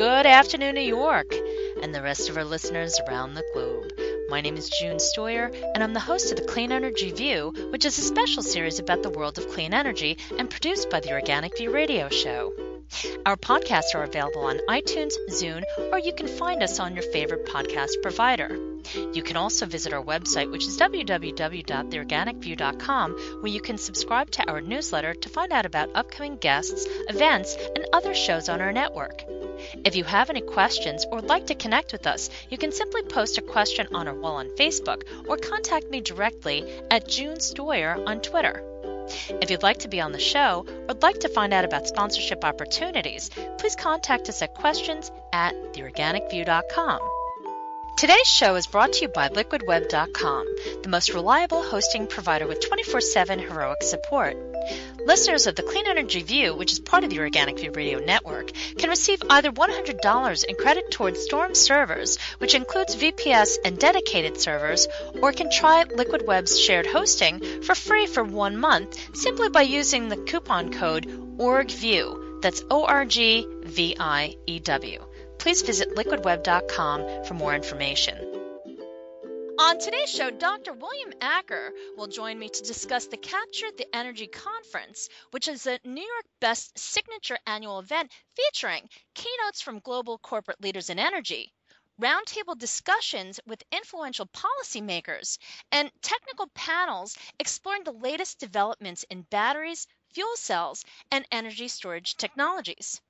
Good afternoon, New York, and the rest of our listeners around the globe. My name is June Stoyer, and I'm the host of the Clean Energy View, which is a special series about the world of clean energy and produced by the Organic View radio show. Our podcasts are available on iTunes, Zune, or you can find us on your favorite podcast provider. You can also visit our website, which is www.theorganicview.com, where you can subscribe to our newsletter to find out about upcoming guests, events, and other shows on our network. If you have any questions or would like to connect with us, you can simply post a question on our wall on Facebook or contact me directly at June Stoyer on Twitter. If you'd like to be on the show or would like to find out about sponsorship opportunities, please contact us at questions@theorganicview.com. Today's show is brought to you by liquidweb.com, the most reliable hosting provider with 24/7 heroic support. Listeners of the Clean Energy View, which is part of the Organic View Radio Network, can receive either $100 in credit towards Storm servers, which includes VPS and dedicated servers, or can try LiquidWeb's shared hosting for free for 1 month simply by using the coupon code ORGVIEW. That's ORGVIEW. Please visit liquidweb.com for more information. On today's show, Dr. William Acker will join me to discuss the Capture the Energy Conference, which is a New York Best signature annual event featuring keynotes from global corporate leaders in energy, roundtable discussions with influential policymakers, and technical panels exploring the latest developments in batteries, fuel cells, and energy storage technologies.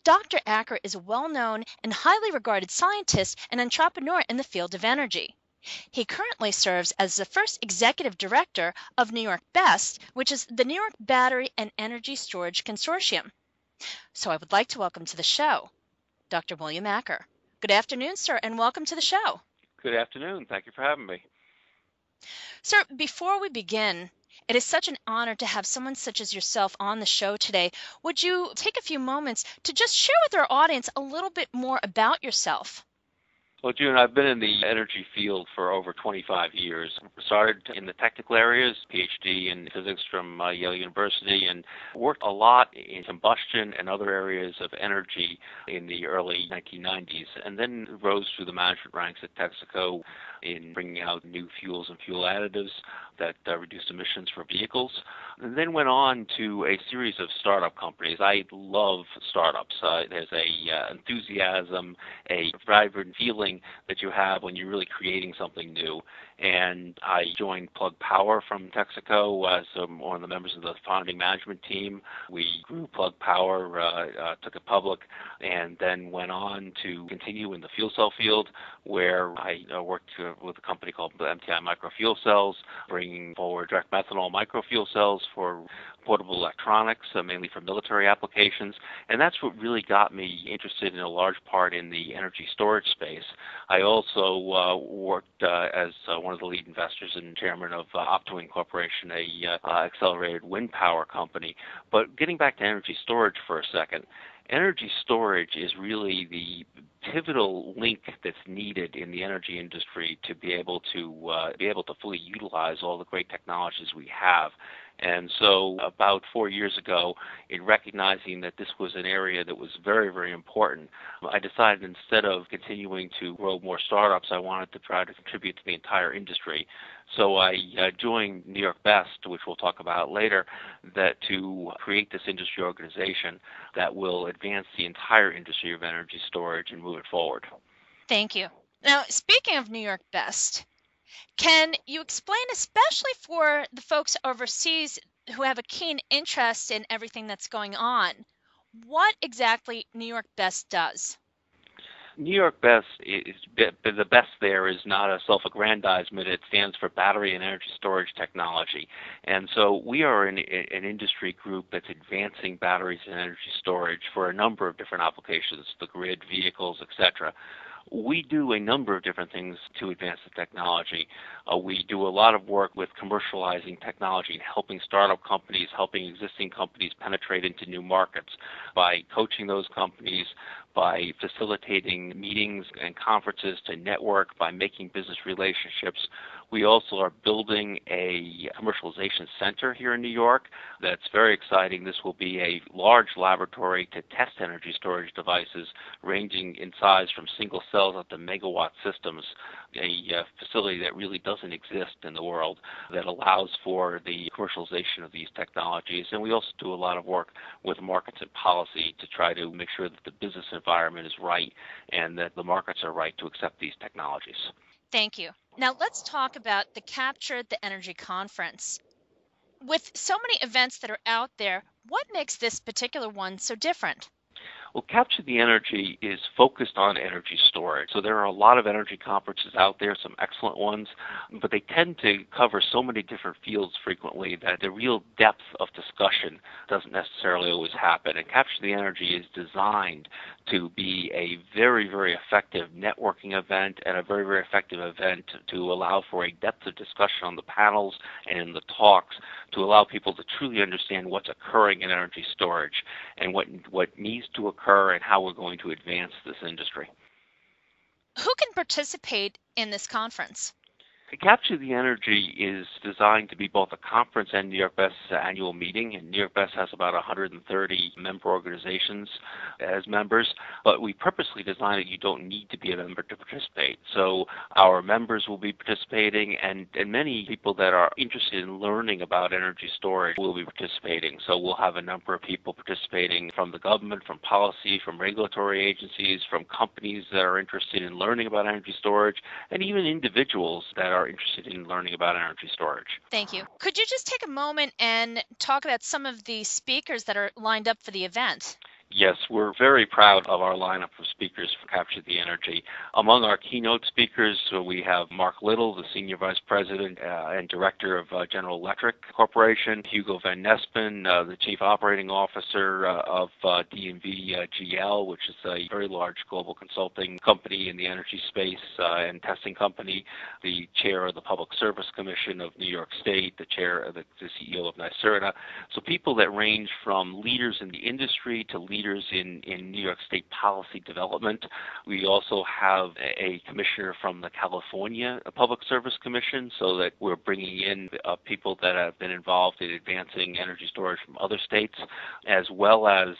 Dr. Acker is a well-known and highly regarded scientist and entrepreneur in the field of energy. He currently serves as the first executive director of New York BEST, which is the New York Battery and Energy Storage Consortium. So I would like to welcome to the show Dr. William Acker. Good afternoon, sir, and welcome to the show. Good afternoon. Thank you for having me. Sir, before we begin, it is such an honor to have someone such as yourself on the show today. Would you take a few moments to just share with our audience a little bit more about yourself? Well, June, I've been in the energy field for over 25 years. Started in the technical areas, PhD in physics from Yale University, and worked a lot in combustion and other areas of energy in the early 1990s, and then rose through the management ranks at Texaco in bringing out new fuels and fuel additives that reduced emissions for vehicles, and then went on to a series of startup companies. I love startups. There's a enthusiasm, a vibrant feeling that you have when you're really creating something new. And I joined Plug Power from Texaco as one of the members of the founding management team. We grew Plug Power, took it public, and then went on to continue in the fuel cell field, where I worked with a company called MTI Microfuel Cells, bringing forward direct methanol microfuel cells for portable electronics, mainly for military applications. And that's what really got me interested in a large part in the energy storage space. I also worked as one of the lead investors and chairman of Optwind Corporation, a accelerated wind power company. But getting back to energy storage for a second, energy storage is really the pivotal link that's needed in the energy industry to be able to fully utilize all the great technologies we have. And so about 4 years ago, in recognizing that this was an area that was very, very important, I decided instead of continuing to grow more startups, I wanted to try to contribute to the entire industry. So I joined New York BEST, which we'll talk about later, that to create this industry organization that will advance the entire industry of energy storage and move it forward. Thank you. Now, speaking of New York BEST, can you explain, especially for the folks overseas who have a keen interest in everything that's going on, what exactly New York BEST does? New York BEST is the best there is not a self-aggrandizement. It stands for Battery and Energy Storage Technology. And so we are an industry group that's advancing batteries and energy storage for a number of different applications, the grid, vehicles, etc. We do a number of different things to advance the technology. We do a lot of work with commercializing technology and helping startup companies, helping existing companies penetrate into new markets by coaching those companies, by facilitating meetings and conferences to network, by making business relationships. We also are building a commercialization center here in New York that's very exciting. This will be a large laboratory to test energy storage devices ranging in size from single cells up to megawatt systems, a facility that really doesn't exist in the world that allows for the commercialization of these technologies. And we also do a lot of work with markets and policy to try to make sure that the business environment is right and that the markets are right to accept these technologies. Thank you. Now let's talk about the Capture the Energy Conference. With so many events that are out there, what makes this particular one so different? Well, Capture the Energy is focused on energy storage. So there are a lot of energy conferences out there, some excellent ones, but they tend to cover so many different fields frequently that the real depth of discussion doesn't necessarily always happen. And Capture the Energy is designed to be a very, very effective networking event and a very, very effective event to allow for a depth of discussion on the panels and in the talks to allow people to truly understand what's occurring in energy storage and what needs to occur and how we're going to advance this industry. Who can participate in this conference? Capture the Energy is designed to be both a conference and New York Best's annual meeting, and New York Best has about 130 member organizations as members, but we purposely designed it you don't need to be a member to participate. So our members will be participating, and many people that are interested in learning about energy storage will be participating. So we'll have a number of people participating from the government, from policy, from regulatory agencies, from companies that are interested in learning about energy storage, and even individuals that are interested in learning about energy storage. Thank you. Could you just take a moment and talk about some of the speakers that are lined up for the event? Yes, we're very proud of our lineup of speakers for Capture the Energy. Among our keynote speakers, we have Mark Little, the Senior Vice President and Director of General Electric Corporation, Hugo Van Nespen, the Chief Operating Officer of D&V GL, which is a very large global consulting company in the energy space and testing company, the Chair of the Public Service Commission of New York State, the CEO of NYSERDA. So people that range from leaders in the industry to leaders in New York State policy development. We also have a commissioner from the California Public Service Commission, so that we're bringing in people that have been involved in advancing energy storage from other states, as well as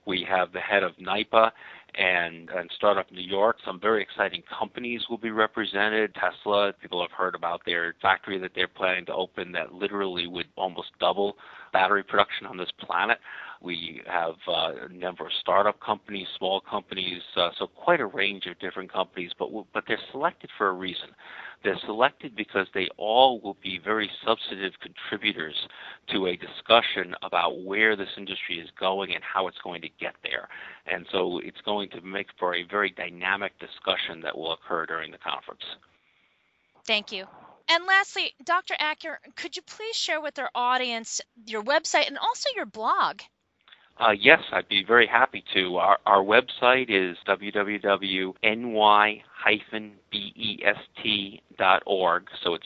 we have the head of NYPA and Startup New York. Some very exciting companies will be represented. Tesla, people have heard about their factory that they're planning to open that literally would almost double battery production on this planet. We have a number of startup companies, small companies, so quite a range of different companies, but they're selected for a reason. They're selected because they all will be very substantive contributors to a discussion about where this industry is going and how it's going to get there. And so it's going to make for a very dynamic discussion that will occur during the conference. Thank you. And lastly, Dr. Acker, could you please share with our audience your website and also your blog? Yes, I'd be very happy to. Our website is www.ny-best.org. So it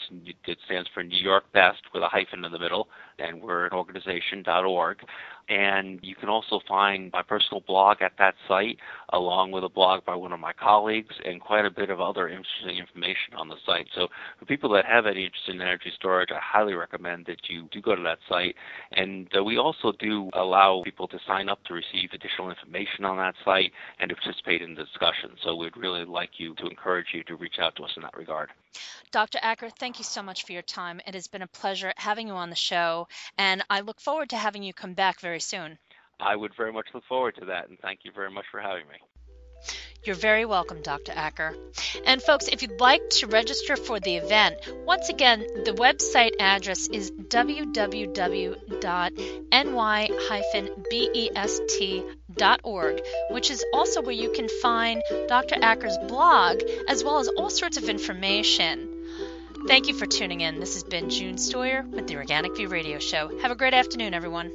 stands for New York Best with a hyphen in the middle, and we're an organization.org. And you can also find my personal blog at that site, along with a blog by one of my colleagues, and quite a bit of other interesting information on the site. So for people that have any interest in energy storage, I highly recommend that you do go to that site. And we also do allow people to sign up to receive additional information on that site and to participate in the discussion. So we'd really like to encourage you to reach out to us in that regard. Dr. Acker, thank you so much for your time. It has been a pleasure having you on the show, and I look forward to having you come back very soon. I would very much look forward to that, and thank you very much for having me. You're very welcome, Dr. Acker. And folks, if you'd like to register for the event, once again, the website address is www.ny-best.org, which is also where you can find Dr. Acker's blog, as well as all sorts of information. Thank you for tuning in. This has been June Stoyer with the Organic View Radio Show. Have a great afternoon, everyone.